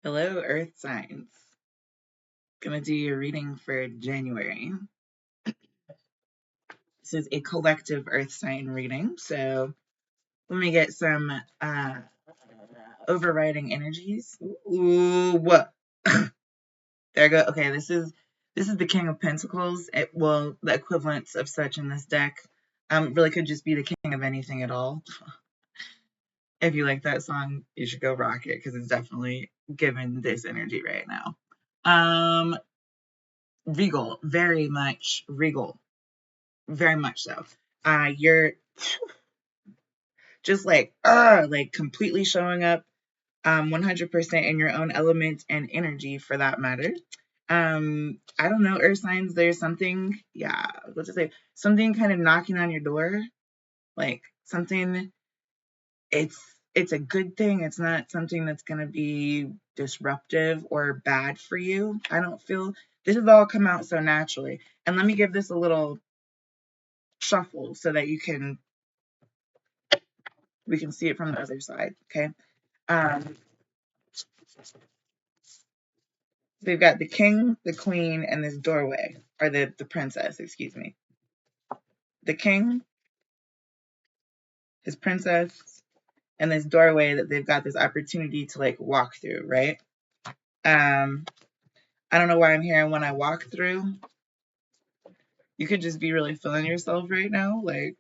Hello, Earth signs. Gonna do your reading for January. This is a collective Earth sign reading, so let me get some overriding energies. Ooh, what? There I go. Okay, this is the King of Pentacles. The equivalents of such in this deck. Really could just be the King of anything at all. If you like that song, you should go rock it because it's definitely given this energy right now. Regal, very much regal. Very much so. You're just like completely showing up 100% in your own element and energy for that matter. I don't know, earth signs, there's something, yeah, let's just say something kind of knocking on your door, like something, it's it's a good thing. It's not something that's going to be disruptive or bad for you. I don't feel this has all come out so naturally. And let me give this a little shuffle so that we can see it from the other side. Okay. Um, so we've got the king, the queen, and this doorway, or the princess, excuse me. The king, his princess, and this doorway that they've got this opportunity to like walk through, right? I don't know why I'm hearing when I walk through. You could just be really feeling yourself right now, like,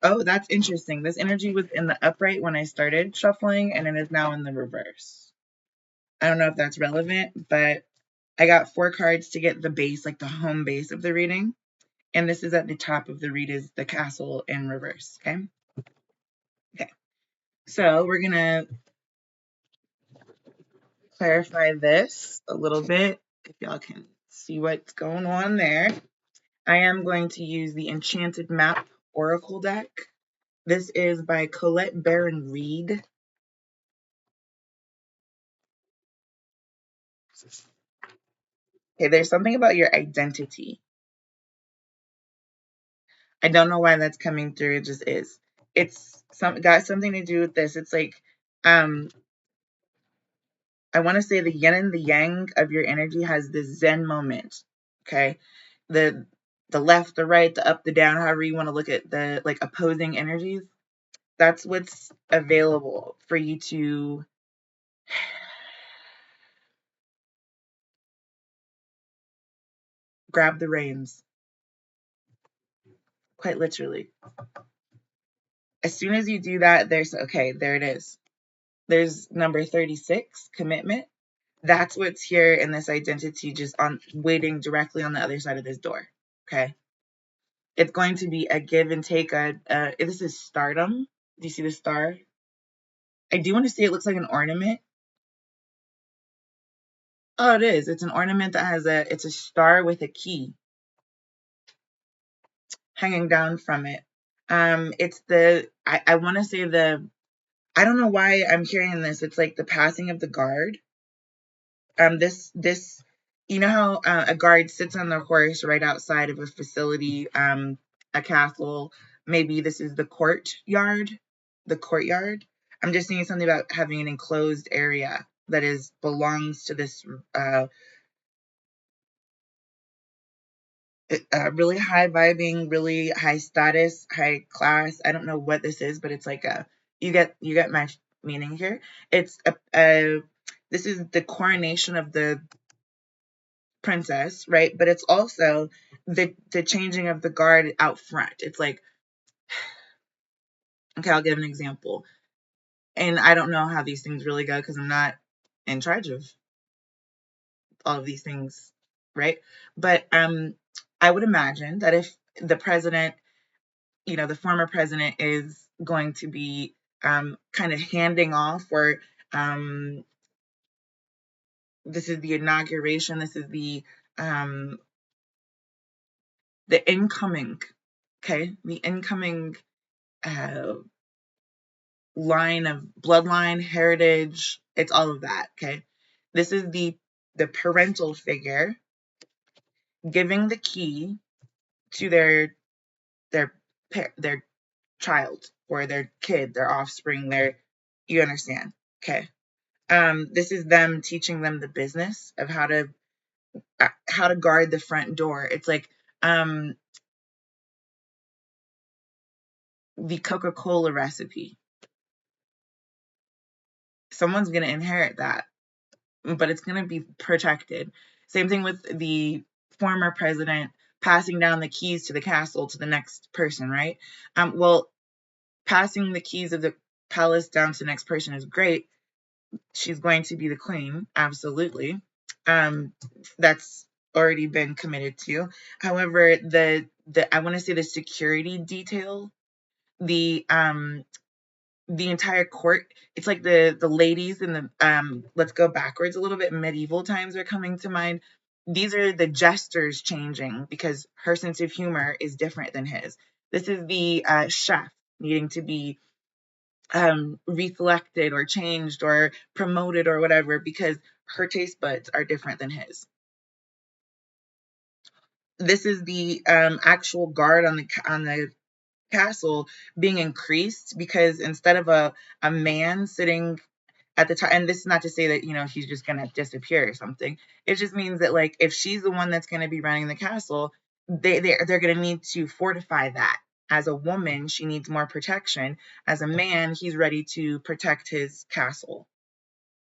oh, that's interesting. This energy was in the upright when I started shuffling, and it is now in the reverse. I don't know if that's relevant, but I got 4 cards to get the base, like the home base of the reading. And this is at the top of the read is the castle in reverse, okay? Okay. So we're going to clarify this a little bit, if y'all can see what's going on there. I am going to use the Enchanted Map Oracle deck. This is by Colette Baron Reed. Okay, there's something about your identity. I don't know why that's coming through. It just is. It's got something to do with this. It's like, I want to say the yin and the yang of your energy has this Zen moment. Okay, the left, the right, the up, the down, however you want to look at the like opposing energies. That's what's available for you to grab the reins. Quite literally. As soon as you do that, there it is. There's number 36, commitment. That's what's here in this identity, just on waiting directly on the other side of this door. Okay. It's going to be a give and take. This is stardom. Do you see the star? I do want to say it looks like an ornament. Oh, it is. It's an ornament that it's a star with a key hanging down from it. It's I want to say I don't know why I'm hearing this. It's like the passing of the guard. This, you know how a guard sits on their horse right outside of a facility, a castle. Maybe this is the courtyard. I'm just seeing something about having an enclosed area that belongs to this really high vibing, really high status, high class. I don't know what this is, but it's like you get my meaning here. It's this is the coronation of the princess, right? But it's also the changing of the guard out front. It's like, okay, I'll give an example. And I don't know how these things really go because I'm not in charge of all of these things, right? But I would imagine that if the president, the former president is going to be kind of handing off, or this is the inauguration, this is um, the incoming, okay, the incoming uh, line of bloodline, heritage, it's all of that, okay? This is the parental figure giving the key to their their child or their kid, their offspring, you understand, okay? This is them teaching them the business of how to guard the front door. It's like the Coca-Cola recipe. Someone's going to inherit that, but it's going to be protected. Same thing with the former president passing down the keys to the castle to the next person, right? Well, passing the keys of the palace down to the next person is great. She's going to be the queen, absolutely. That's already been committed to. However, the I want to say the security detail, the entire court, it's like the ladies in the let's go backwards a little bit, medieval times are coming to mind. These are the jesters changing because her sense of humor is different than his. This is the chef needing to be reflected or changed or promoted or whatever because her taste buds are different than his. This is the actual guard on the castle being increased because instead of a man sitting at the top, and this is not to say that he's just gonna disappear or something. It just means that like if she's the one that's gonna be running the castle, they're gonna need to fortify that. As a woman, she needs more protection. As a man, he's ready to protect his castle.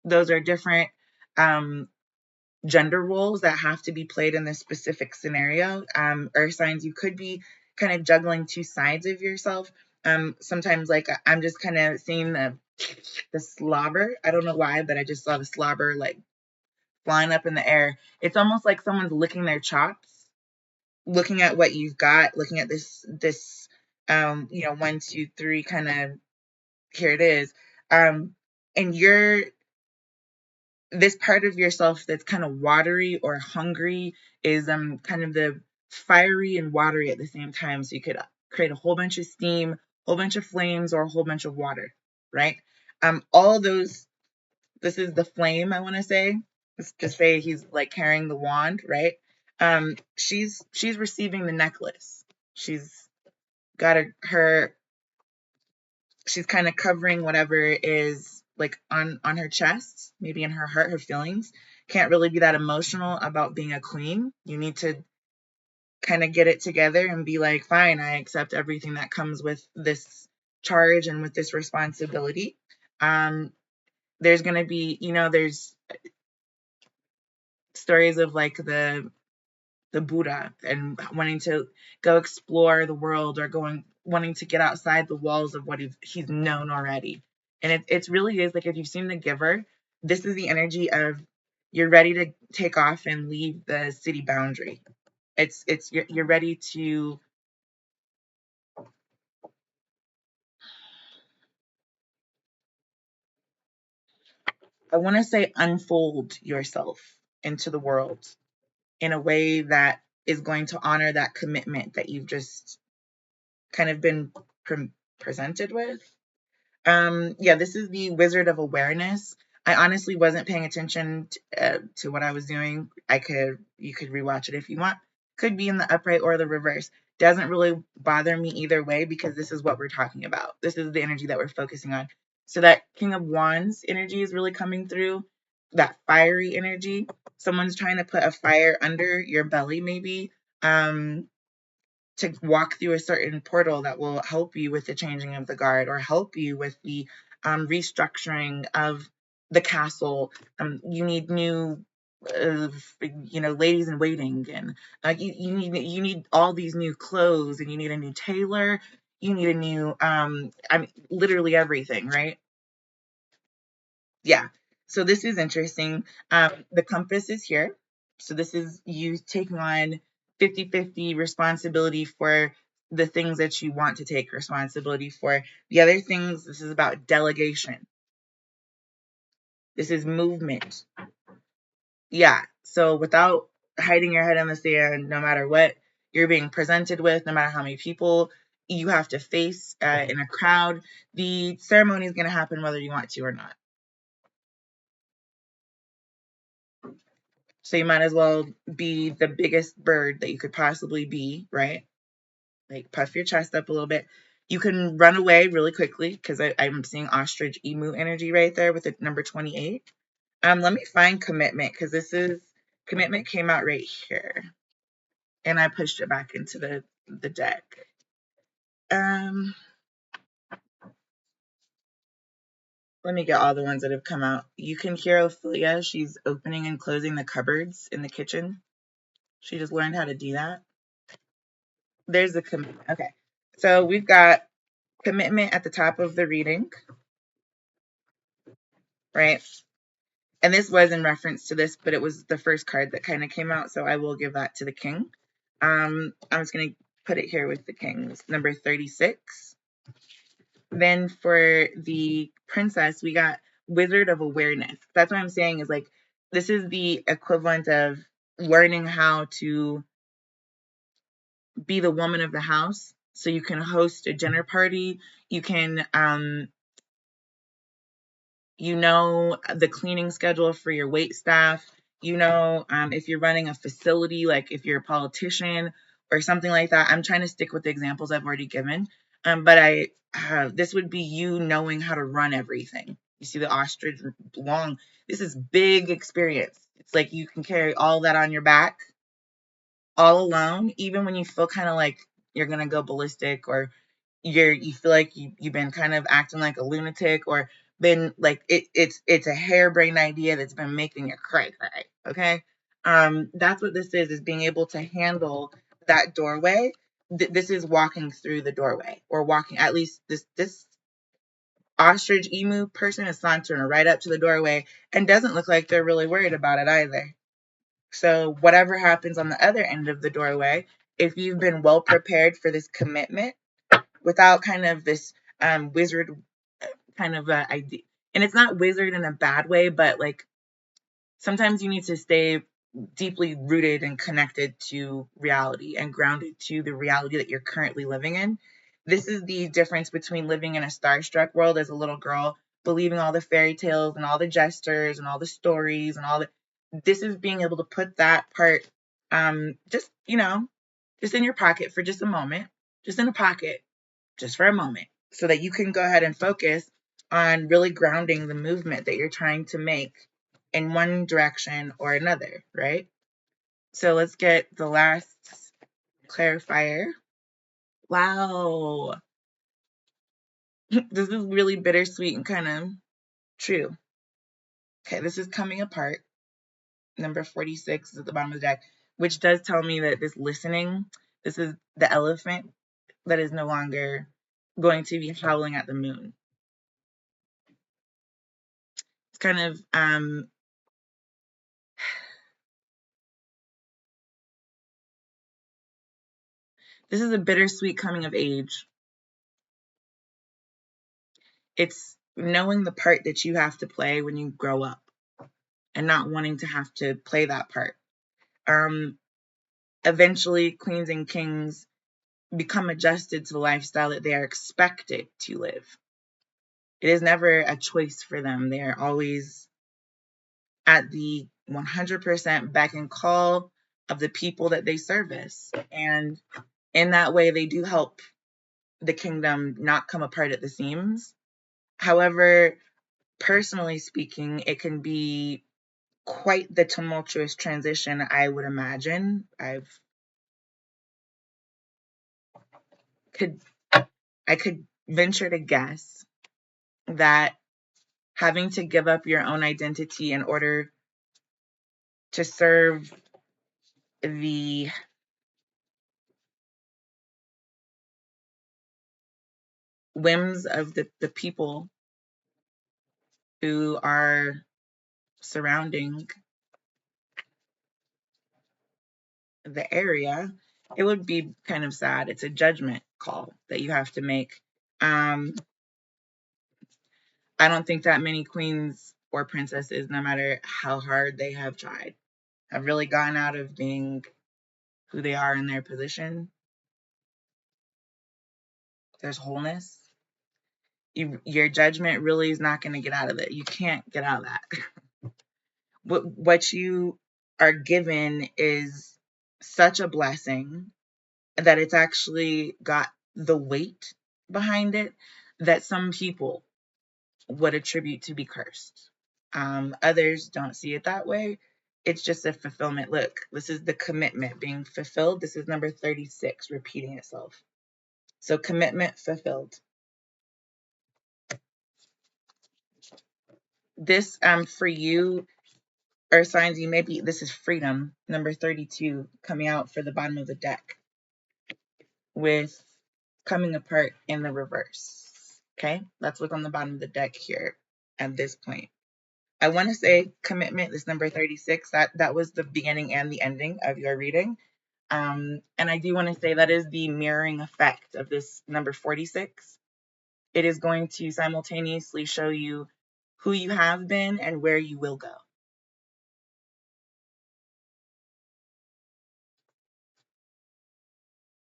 Those are different gender roles that have to be played in this specific scenario. Earth signs, you could be kind of juggling two sides of yourself. Sometimes like I'm just kind of seeing the slobber. I don't know why, but I just saw the slobber like flying up in the air. It's almost like someone's licking their chops, looking at what you've got, looking at this 1, 2, 3 kind of, here it is. And you're this part of yourself that's kind of watery or hungry is kind of the fiery and watery at the same time. So you could create a whole bunch of steam, whole bunch of flames, or a whole bunch of water, right? All those. This is the flame. I want to say. Let's just say he's like carrying the wand, right? She's receiving the necklace. She's got her. She's kind of covering whatever is like on her chest, maybe in her heart, her feelings. Can't really be that emotional about being a queen. You need to kind of get it together and be like, fine, I accept everything that comes with this charge and with this responsibility. There's gonna be, there's stories of like the Buddha and wanting to go explore the world or wanting to get outside the walls of what he's known already. And it's really is like if you've seen The Giver, this is the energy of you're ready to take off and leave the city boundary. It's you're ready to I want to say unfold yourself into the world in a way that is going to honor that commitment that you've just kind of been presented with. Yeah, this is the Wizard of Awareness. I honestly wasn't paying attention to what I was doing. You could rewatch it if you want. Could be in the upright or the reverse. Doesn't really bother me either way because this is what we're talking about. This is the energy that we're focusing on. So that King of Wands energy is really coming through. That fiery energy. Someone's trying to put a fire under your belly, maybe. To walk through a certain portal that will help you with the changing of the guard or help you with the restructuring of the castle. You need new, ladies in waiting, and you need all these new clothes, and you need a new tailor. You need a new, literally everything, right? Yeah. So this is interesting. The compass is here. So this is you taking on 50-50 responsibility for the things that you want to take responsibility for. The other things, this is about delegation. This is movement. Yeah. So without hiding your head in the sand, no matter what you're being presented with, no matter how many people you have to face in a crowd, the ceremony is going to happen whether you want to or not. So you might as well be the biggest bird that you could possibly be, right? Like puff your chest up a little bit. You can run away really quickly because I'm seeing ostrich emu energy right there with the number 28. Let me find commitment because commitment came out right here, and I pushed it back into the deck. Let me get all the ones that have come out. You can hear Ophelia. She's opening and closing the cupboards in the kitchen. She just learned how to do that. There's the commitment. Okay. So we've got commitment at the top of the reading, right? And this was in reference to this, but it was the first card that kind of came out, so I will give that to the king. I'm just going to put it here with the kings, number 36. Then for the princess, we got Wizard of Awareness. That's what I'm saying is like, this is the equivalent of learning how to be the woman of the house. So you can host a dinner party. You can, the cleaning schedule for your wait staff. If you're running a facility, like if you're a politician or something like that. I'm trying to stick with the examples I've already given. But this would be you knowing how to run everything. You see the ostrich long. This is big experience. It's like you can carry all that on your back all alone, even when you feel kind of like you're going to go ballistic, or you feel like you've been kind of acting like a lunatic, or been like it's a harebrained idea that's been making you cry. Okay. That's what this is being able to handle that doorway. This is walking through the doorway, or walking, at least this ostrich emu person is sauntering right up to the doorway and doesn't look like they're really worried about it either. So whatever happens on the other end of the doorway, if you've been well prepared for this commitment without kind of this wizard kind of idea, and it's not wizard in a bad way, but like sometimes you need to stay deeply rooted and connected to reality and grounded to the reality that you're currently living in. This is the difference between living in a starstruck world as a little girl, believing all the fairy tales and all the jesters and all the stories and all the. This is being able to put that part, just in your pocket for just a moment, just in a pocket, just for a moment, so that you can go ahead and focus on really grounding the movement that you're trying to make in one direction or another, right? So let's get the last clarifier. Wow. This is really bittersweet and kind of true. Okay, this is coming apart. Number 46 is at the bottom of the deck, which does tell me that this is the elephant that is no longer going to be howling at the moon. It's kind of this is a bittersweet coming of age. It's knowing the part that you have to play when you grow up and not wanting to have to play that part. Eventually, queens and kings become adjusted to the lifestyle that they are expected to live. It is never a choice for them. They are always at the 100% beck and call of the people that they service. And in that way, they do help the kingdom not come apart at the seams. However, personally speaking, it can be quite the tumultuous transition, I would imagine. I could venture to guess that having to give up your own identity in order to serve the whims of the people who are surrounding the area, it would be kind of sad. It's a judgment call that you have to make. I don't think that many queens or princesses, no matter how hard they have tried, have really gotten out of being who they are in their position. There's wholeness. Your judgment really is not going to get out of it. You can't get out of that. What you are given is such a blessing that it's actually got the weight behind it that some people would attribute to be cursed. Others don't see it that way. It's just a fulfillment. Look, this is the commitment being fulfilled. This is number 36 repeating itself. So commitment fulfilled. This for you, earth signs, you may be, this is freedom, number 32, coming out for the bottom of the deck with coming apart in the reverse. Okay, that's what's on the bottom of the deck here at this point. I want to say commitment is number 36. That was the beginning and the ending of your reading. And I do want to say that is the mirroring effect of this number 46. It is going to simultaneously show you who you have been and where you will go.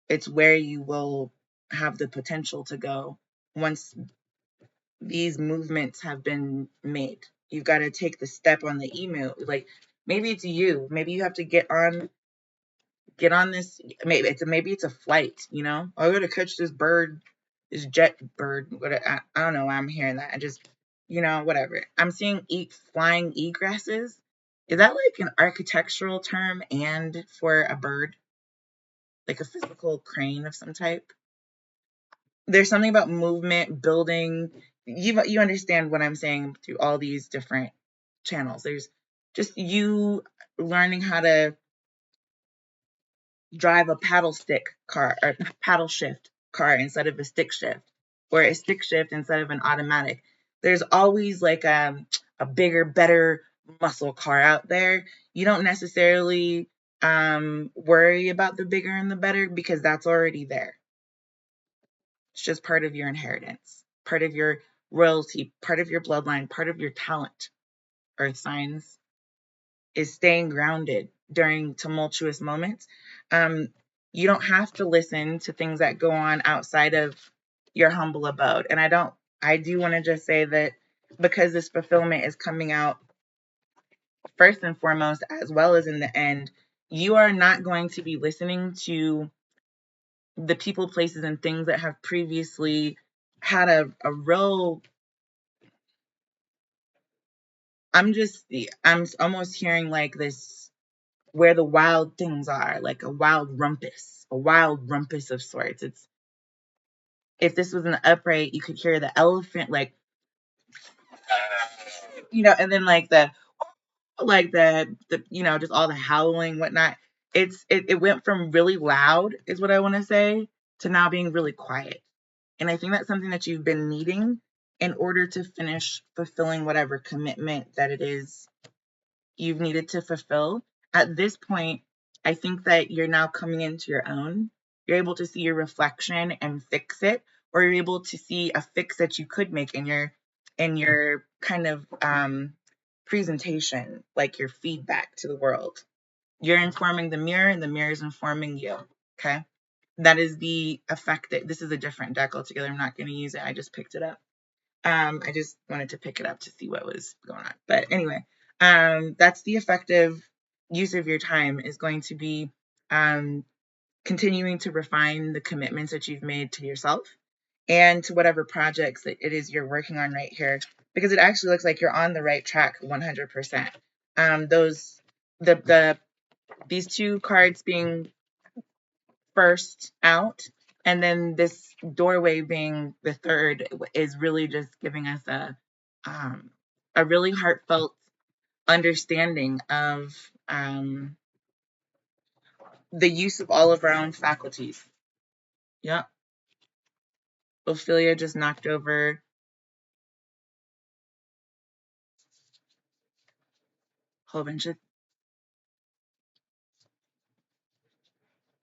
It's where you will have the potential to go once these movements have been made. You've got to take the step on the email. Like maybe it's you. Maybe you have to get on this. Maybe it's a flight. You know, I got to catch this bird, this jet bird. What I don't know why I'm hearing that. I just, whatever. I'm seeing flying egresses. Is that like an architectural term and for a bird, like a physical crane of some type? There's something about movement, building. You understand what I'm saying through all these different channels. There's just you learning how to drive a paddle stick car or paddle shift car instead of a stick shift, or a stick shift instead of an automatic. There's always like a bigger, better muscle car out there. You don't necessarily worry about the bigger and the better because that's already there. It's just part of your inheritance, part of your royalty, part of your bloodline, part of your talent. Earth signs is staying grounded during tumultuous moments. You don't have to listen to things that go on outside of your humble abode. And I do want to just say that because this fulfillment is coming out first and foremost, as well as in the end, you are not going to be listening to the people, places, and things that have previously had a real, I'm almost hearing like this, where the wild things are, like a wild rumpus of sorts. It's, if this was an upright, you could hear the elephant, like, and then like the just all the howling, whatnot. It went from really loud, is what I want to say, to now being really quiet. And I think that's something that you've been needing in order to finish fulfilling whatever commitment that it is you've needed to fulfill. At this point, I think that you're now coming into your own. You're able to see your reflection and fix it, or you're able to see a fix that you could make in your kind of presentation, like your feedback to the world. You're informing the mirror, and the mirror is informing you. Okay. That is the effect that this is a different deck altogether. I'm not going to use it. I just picked it up. I just wanted to pick it up to see what was going on. But anyway, that's the effective use of your time, is going to be continuing to refine the commitments that you've made to yourself and to whatever projects that it is you're working on right here, because it actually looks like you're on the right track 100%. These two cards being first out, and then this doorway being the third, is really just giving us a really heartfelt understanding of the use of all of our own faculties. Yep. Ophelia just knocked over a whole bunch of,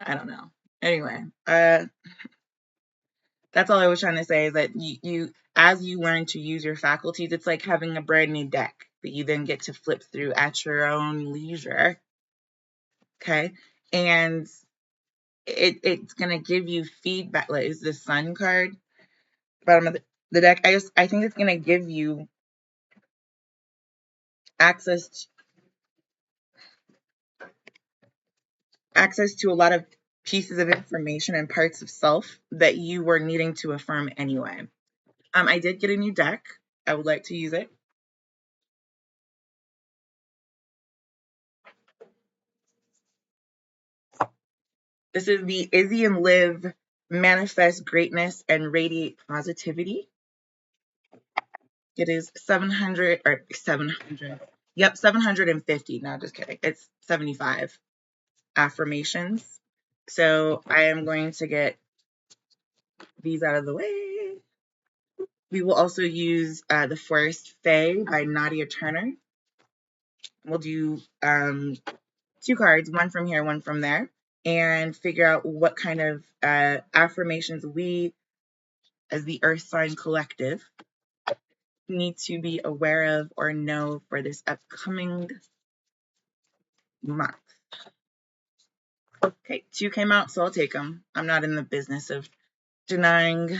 I don't know. Anyway, that's all I was trying to say, is that you as you learn to use your faculties, it's like having a brand new deck that you then get to flip through at your own leisure. Okay. And it's gonna give you feedback. Like, is the sun card bottom of the deck? I think it's gonna give you access to a lot of pieces of information and parts of self that you were needing to affirm anyway. I did get a new deck. I would like to use it. This is the Izzy and Liv Manifest Greatness and Radiate Positivity. It is 700 or 700. Yep, 750. No, just kidding. It's 75 affirmations. So I am going to get these out of the way. We will also use The Forest Fae by Nadia Turner. We'll do 2 cards, one from here, one from there, and figure out what kind of affirmations we, as the Earth Sign Collective, need to be aware of or know for this upcoming month. Okay, 2 came out, so I'll take them. I'm not in the business of denying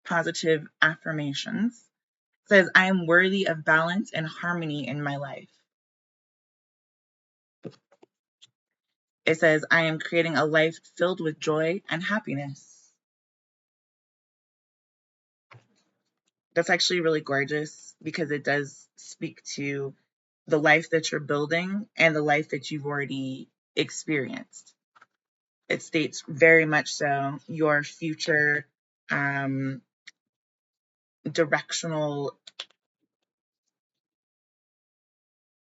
positive affirmations. It says, I am worthy of balance and harmony in my life. It says, I am creating a life filled with joy and happiness. That's actually really gorgeous because it does speak to the life that you're building and the life that you've already experienced. It states very much so your future directional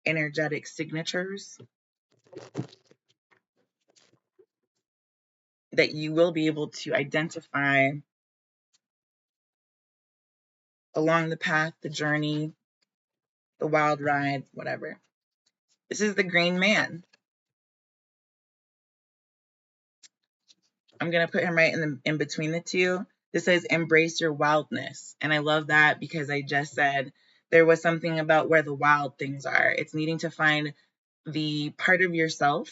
energetic signatures that you will be able to identify along the path, the journey, the wild ride, whatever. This is the Green Man. I'm going to put him right in between the two. This says embrace your wildness. And I love that because I just said there was something about where the wild things are. It's needing to find the part of yourself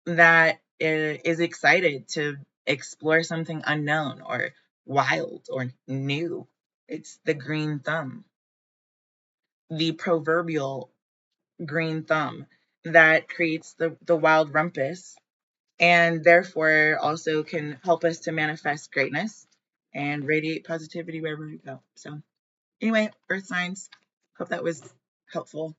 that is excited to explore something unknown or wild or new. It's the green thumb, the proverbial green thumb that creates the wild rumpus and therefore also can help us to manifest greatness and radiate positivity wherever we go. So anyway, earth signs, hope that was helpful.